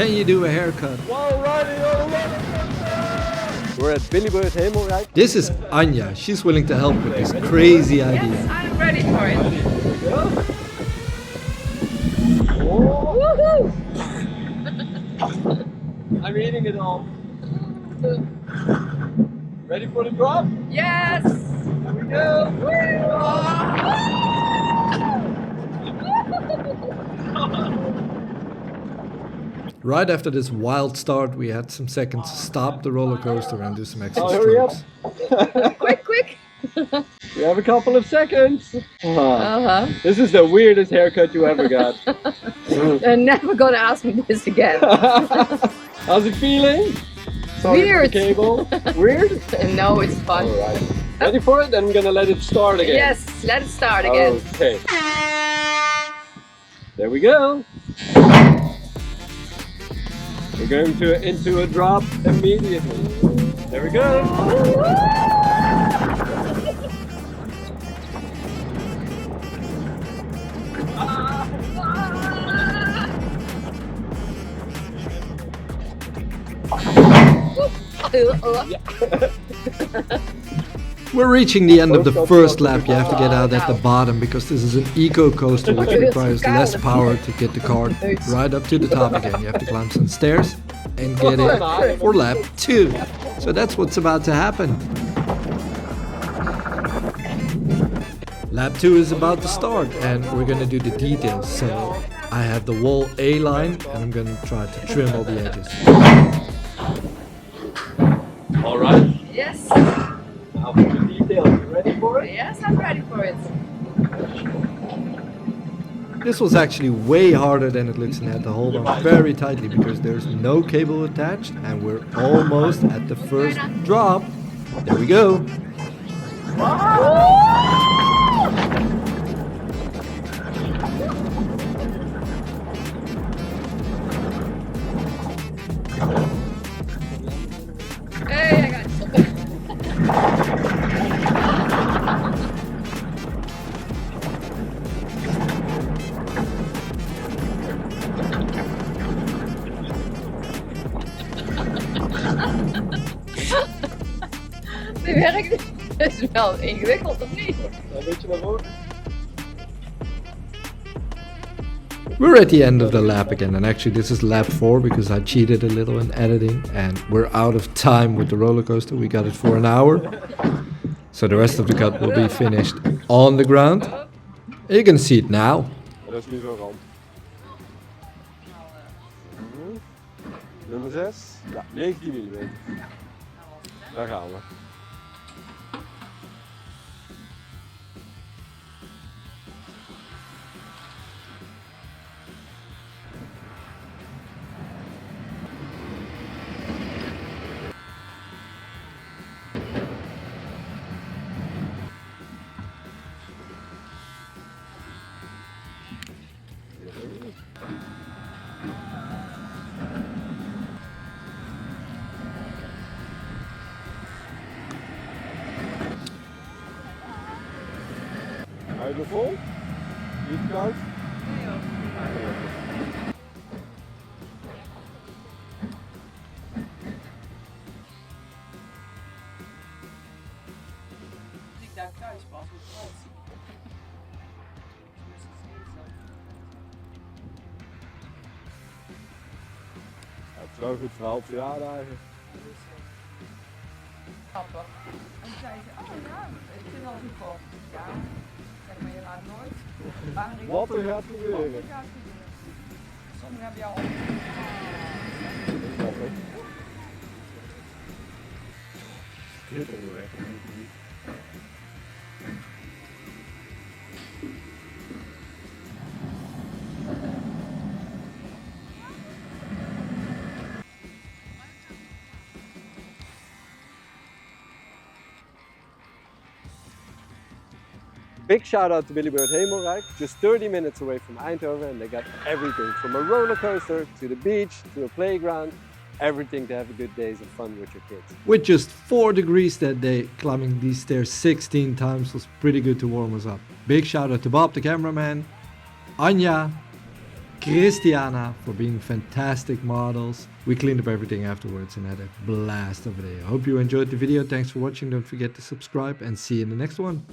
Can you do a haircut? While riding on a rollercoaster! We're at BillyBird Hemelrijk. This is Anja. She's willing to help with this crazy idea. Yes, I'm ready for it. Woohoo! I'm eating it all. Ready for the drop? Yes! Here we go! Right after this wild start, we had some seconds to stop the roller coaster and do some extra hurry up. strokes. Quick! We have a couple of seconds. Uh-huh. This is the weirdest haircut you ever got. They're never gonna ask me this again. How's it feeling? Sorry for Weird. the cable. Weird? No, it's fun. Alright. Ready for it? Then I'm gonna let it start again. Yes, let it start again. Okay. There we go. We're going into a drop immediately. There we go. We're reaching the end of the first lap. You have to get out at the bottom because this is an eco coaster which requires less power to get the cart right up to the top again. You have to climb some stairs and get it for lap 2. So that's what's about to happen. Lap 2 is about to start and we're gonna do the details. So I have the wall A-line and I'm gonna try to trim all the edges. Alright. Yes. Now for the details. You ready for it? Yes, I'm ready for it. This was actually way harder than it looks and I had to hold on very tightly because there's no cable attached and we're almost at the first drop. There we go. Hey, I got it. Dit werkt niet. Het is wel ingewikkeld, of niet? Een beetje naar voren. We're at the end of the lap again and actually this is lap 4 because I cheated a little in editing and we're out of time with the roller coaster. We got it for an hour. So the rest of the cut will be finished on the ground. You can see it now. Dat is nu zo'n rand. Nummer 6. Ja, 19 mm. Daar gaan we. Uit de vol? Niet koud? Ik daar thuis pas met trots. Ja, het is wel goed voor half verjaardagen. Grappig. En toen zei ze, oh ja, ik vind al goed voor. Ja, zeg maar je laat nooit. Wat er gaat gebeuren. Sommigen hebben jou al. Dit onderweg. Big shout out to BillyBird Hemelrijk, just 30 minutes away from Eindhoven, and they got everything from a roller coaster to the beach to a playground, everything to have a good days of fun with your kids. With just 4 degrees that day, climbing these stairs 16 times was pretty good to warm us up. Big shout out to Bob the cameraman, Anja, Christiana for being fantastic models. We cleaned up everything afterwards and had a blast over there. I hope you enjoyed the video. Thanks for watching. Don't forget to subscribe and see you in the next one.